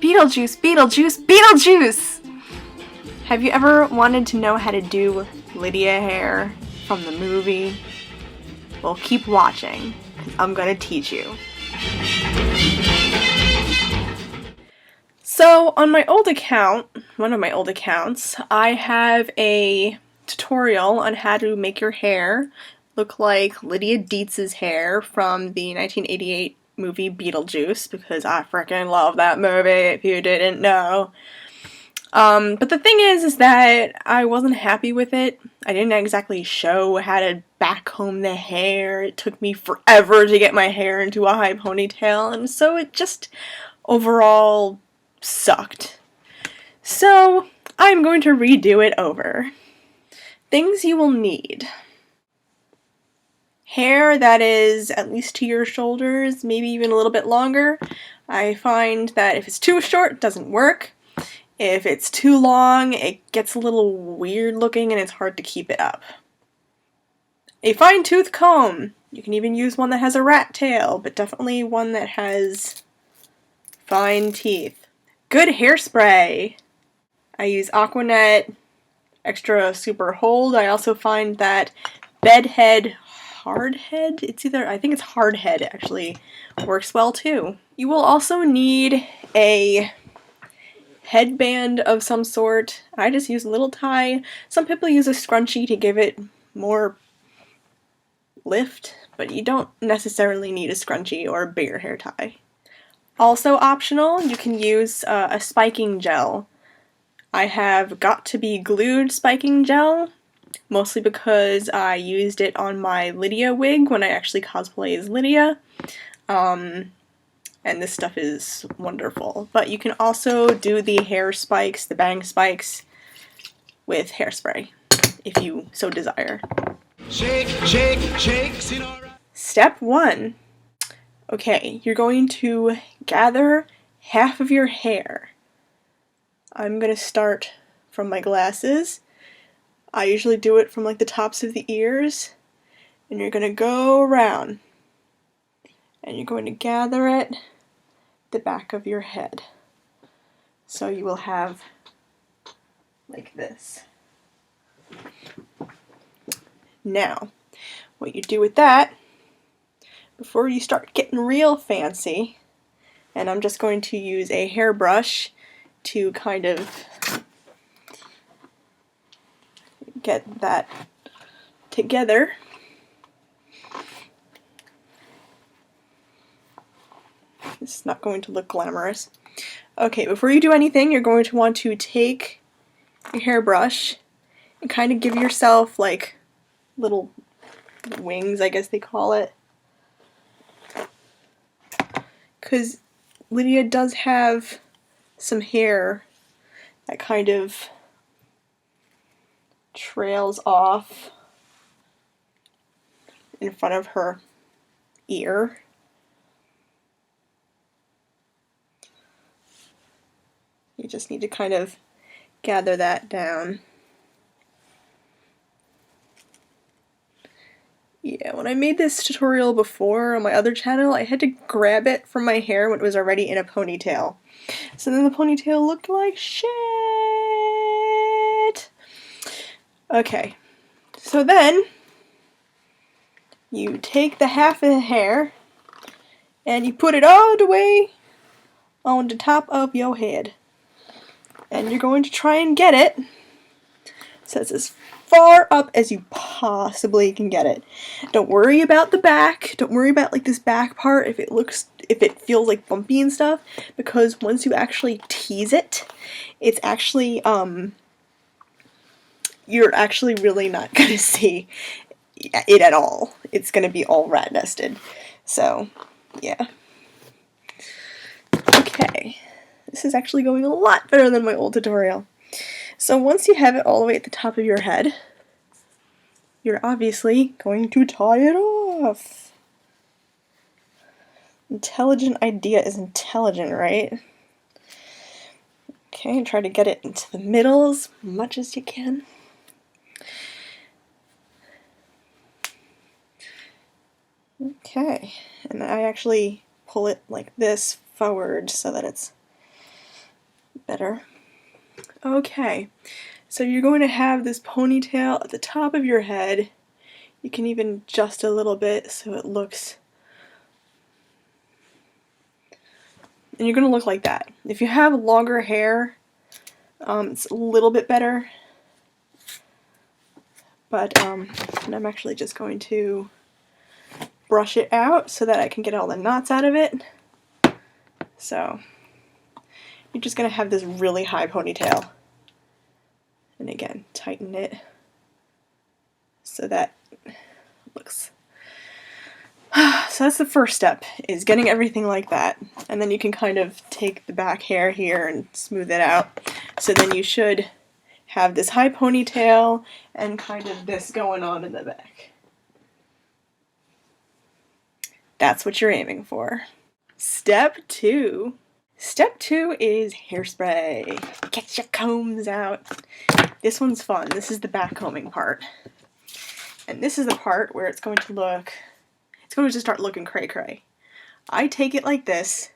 Beetlejuice, Beetlejuice, Beetlejuice! Have you ever wanted to know how to do Lydia hair from the movie? Well, keep watching, because I'm gonna teach you. So, on my old account, one of my old accounts, I have a tutorial on how to make your hair look like Lydia Deetz's hair from the 1988 movie Beetlejuice, because I freaking love that movie, if you didn't know. But the thing is that I wasn't happy with it. I didn't exactly show how to backcomb the hair. It took me forever to get my hair into a high ponytail, and so it just overall sucked. So I'm going to redo it over. Things you will need. Hair that is at least to your shoulders, maybe even a little bit longer. I find that if it's too short, it doesn't work. If it's too long, it gets a little weird looking and it's hard to keep it up. A fine-tooth comb. You can even use one that has a rat tail, but definitely one that has fine teeth. Good hairspray. I use Aquanet Extra Super Hold. I also find that Bedhead Hardhead, I think it's Hardhead actually, works well too. You will also need a headband of some sort. I just use a little tie. Some people use a scrunchie to give it more lift, but you don't necessarily need a scrunchie or a bigger hair tie. Also optional, you can use a spiking gel. I have Got To Be Glued spiking gel, mostly because I used it on my Lydia wig when I actually cosplay as Lydia. And this stuff is wonderful. But you can also do the hair spikes, the bang spikes, with hairspray, if you so desire. Shake, shake, shake, Step 1. Okay, you're going to gather half of your hair. I'm going to start from my glasses. I usually do it from like the tops of the ears. And you're going to go around. And you're going to gather it the back of your head. So you will have like this. Now, what you do with that, before you start getting real fancy, and I'm just going to use a hairbrush to kind of get that together. It's not going to look glamorous. Okay, before you do anything, you're going to want to take your hairbrush and kind of give yourself like little wings, I guess they call it. Because Lydia does have some hair that kind of trails off in front of her ear. You just need to kind of gather that down. Yeah, when I made this tutorial before on my other channel, I had to grab it from my hair when it was already in a ponytail. So then the ponytail looked like shit! Okay, so then you take the half of the hair and you put it all the way on the top of your head. And you're going to try and get it so it's as far up as you possibly can get it. Don't worry about the back. Don't worry about like this back part if it feels like bumpy and stuff, because once you actually tease it, it's actually you're actually really not gonna see it at all. It's gonna be all rat nested. So yeah. Okay. This is actually going a lot better than my old tutorial. So once you have it all the way at the top of your head, you're obviously going to tie it off. Intelligent idea is intelligent, right? Okay, and try to get it into the middle as much as you can. Okay, and I actually pull it like this forward so that it's Better. Okay, so you're going to have this ponytail at the top of your head. You can even adjust a little bit so it looks, and you're going to look like that. If you have longer hair, it's a little bit better, but I'm actually just going to brush it out so that I can get all the knots out of it. So you're just going to have this really high ponytail. And again, tighten it so that it looks... So that's the first step, is getting everything like that. And then you can kind of take the back hair here and smooth it out. So then you should have this high ponytail and kind of this going on in the back. That's what you're aiming for. Step 2. Step 2 is hairspray. Get your combs out. This one's fun. This is the back combing part. And this is the part where it's going to start looking cray-cray. I take it like this.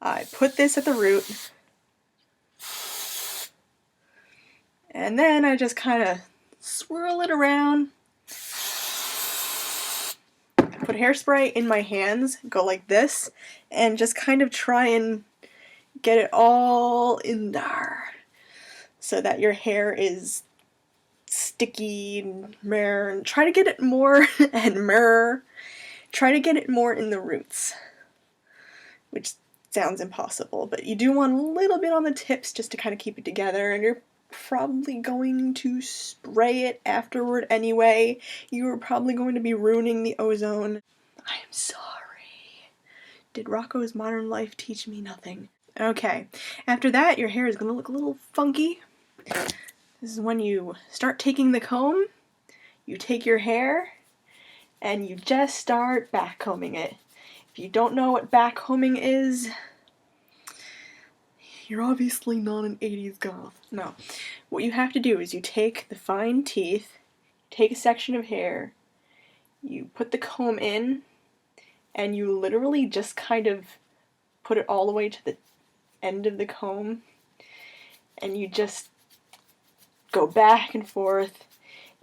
I put this at the root. And then I just kind of swirl it around. Put hairspray in my hands, go like this, and just kind of try and get it all in there so that your hair is sticky and try to get it more try to get it more in the roots, which sounds impossible, but you do want a little bit on the tips just to kind of keep it together, and you're probably going to spray it afterward anyway. You are probably going to be ruining the ozone. I am sorry. Did Rocco's Modern Life teach me nothing? Okay, after that your hair is going to look a little funky. This is when you start taking the comb, you take your hair, and you just start backcombing it. If you don't know what backcombing is, you're obviously not an 80s goth. No. What you have to do is you take the fine teeth, take a section of hair, you put the comb in, and you literally just kind of put it all the way to the end of the comb, and you just go back and forth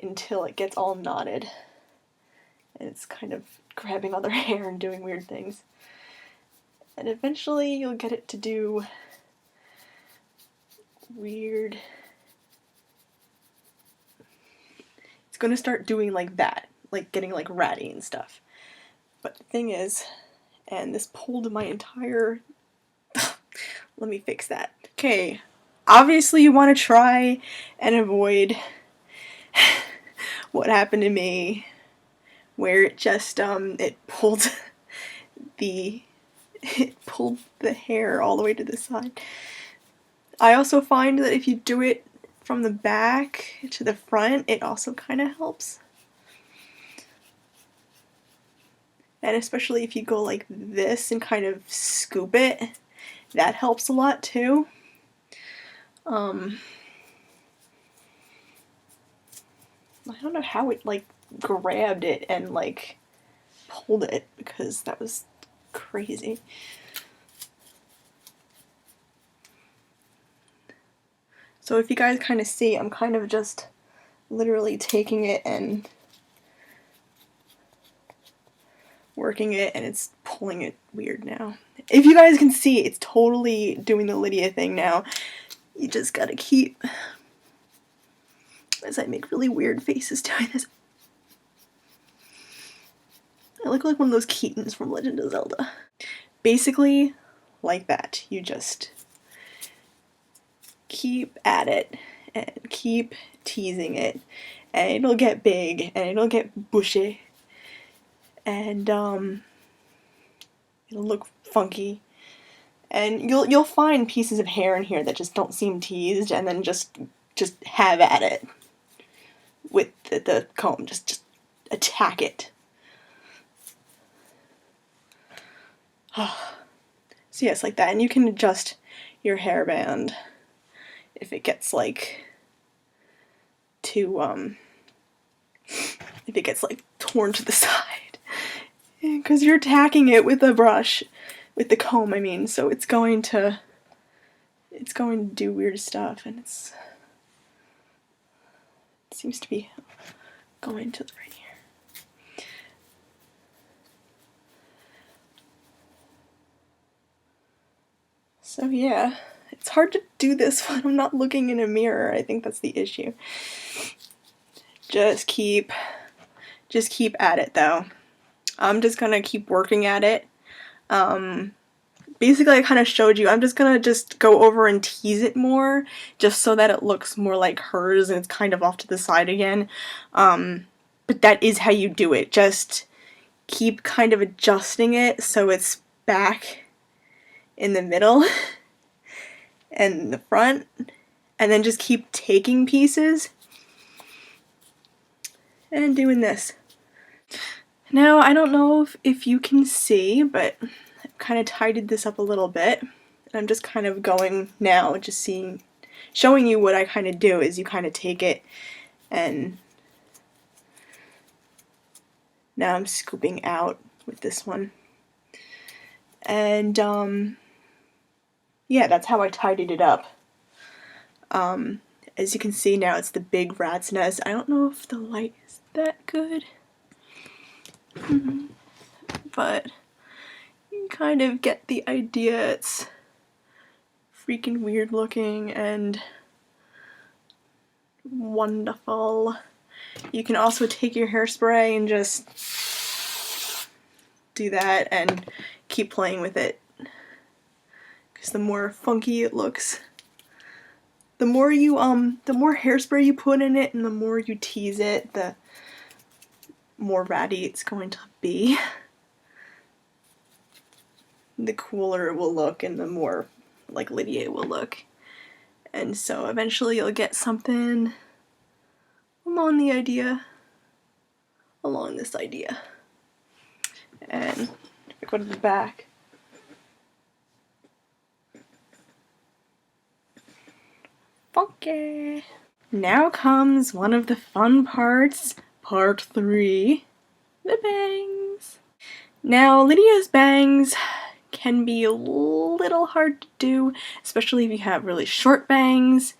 until it gets all knotted. And it's kind of grabbing other hair and doing weird things. And eventually you'll get it to do weird... It's going to start doing like that, like getting like ratty and stuff. But the thing is, and this pulled my entire... Let me fix that. Okay, obviously you want to try and avoid what happened to me, where it just, it pulled the hair all the way to the side. I also find that if you do it from the back to the front, it also kind of helps. And especially if you go like this and kind of scoop it, that helps a lot too. I don't know how it like grabbed it and like pulled it, because that was crazy. So if you guys kind of see, I'm kind of just literally taking it and working it, and it's pulling it weird now. If you guys can see, it's totally doing the Lydia thing now. You just gotta keep, as I make really weird faces doing this. I look like one of those Keatons from Legend of Zelda. Basically, like that. You just keep at it and keep teasing it, and it'll get big and it'll get bushy, and it'll look funky, and you'll find pieces of hair in here that just don't seem teased, and then just have at it with the comb. Just attack it. So yes, like that, and you can adjust your hairband if it gets like too if it gets like torn to the side, because you're attacking it with the brush, with the comb I mean, so it's going to it's going to do weird stuff, and it seems to be going to the right here. So yeah, it's hard to do this when I'm not looking in a mirror. I think that's the issue. Just keep at it though. I'm just gonna keep working at it. Basically I kind of showed you, I'm just gonna go over and tease it more, just so that it looks more like hers and it's kind of off to the side again. But that is how you do it. Just keep kind of adjusting it so it's back in the middle and the front, and then just keep taking pieces and doing this. Now, I don't know if you can see, but I've kind of tidied this up a little bit. I'm just kind of going now, just showing you what I kind of do is you kind of take it, and now I'm scooping out with this one. And yeah, that's how I tidied it up. As you can see now, it's the big rat's nest. I don't know if the light is that good, but you kind of get the idea. It's freaking weird looking and wonderful. You can also take your hairspray and just do that and keep playing with it, because the more funky it looks, the more hairspray you put in it and the more you tease it, the more ratty it's going to be. The cooler it will look and the more like Lydia it will look. And so eventually you'll get something along this idea. And if I go to the back, funky. Now comes one of the fun parts, part 3, the bangs. Now, Lydia's bangs can be a little hard to do, especially if you have really short bangs,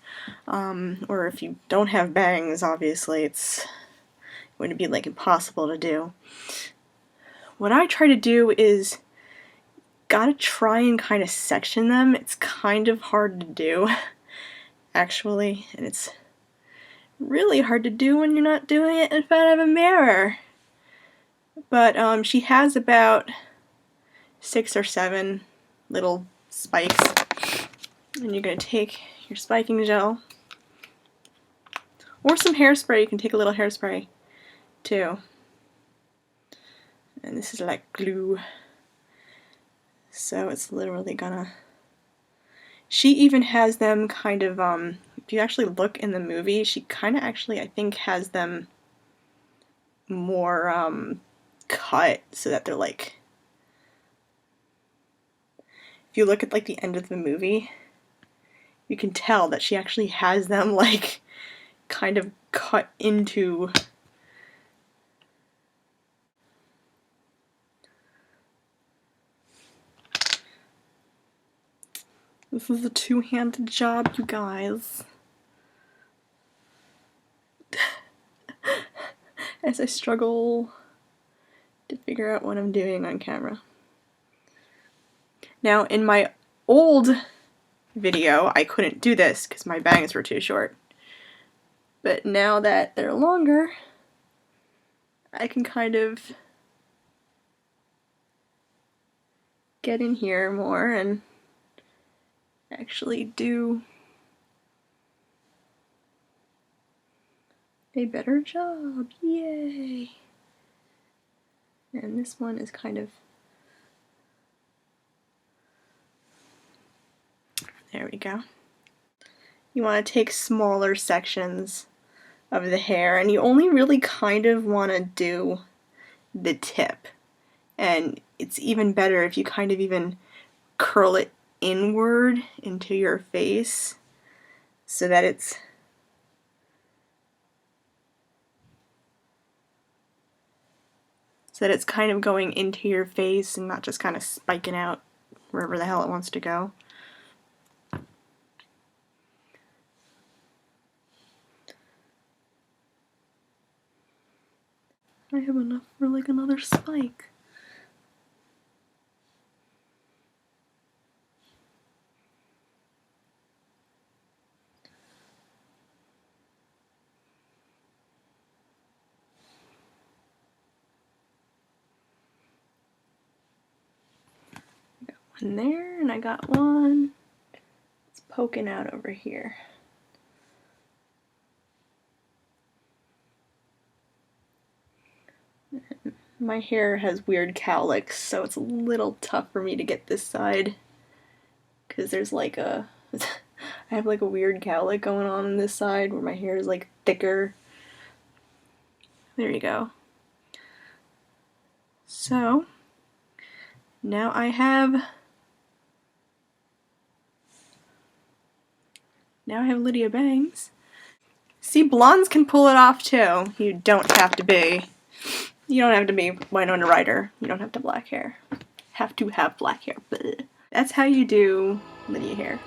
or if you don't have bangs, obviously it's going to be like impossible to do. What I try to do is gotta try and kind of section them. It's kind of hard to do, actually, and it's really hard to do when you're not doing it in front of a mirror. But she has about 6 or 7 little spikes, and you're going to take your spiking gel or some hairspray. You can take a little hairspray too, and this is like glue, so it's literally gonna, she even has them kind of, if you actually look in the movie, she kind of actually, I think, has them more cut so that they're like, if you look at like the end of the movie, you can tell that she actually has them like kind of cut into. This is a two-handed job, you guys. As I struggle to figure out what I'm doing on camera. Now, in my old video, I couldn't do this because my bangs were too short. But now that they're longer, I can kind of get in here more and actually do a better job. Yay! And this one is kind of, there we go. You want to take smaller sections of the hair, and you only really kind of want to do the tip. And it's even better if you kind of even curl it inward into your face so that it's kind of going into your face and not just kind of spiking out wherever the hell it wants to go. I have enough for like another spike. I got one there, and I got one. It's poking out over here. My hair has weird cowlicks, so it's a little tough for me to get this side. Because there's like a... I have like a weird cowlick going on this side where my hair is like thicker. There you go. So, now I have Lydia Bangs. See, blondes can pull it off too. You don't have to be Winona Ryder. You don't have to have black hair. Have to have black hair. Bleh. That's how you do Lydia hair.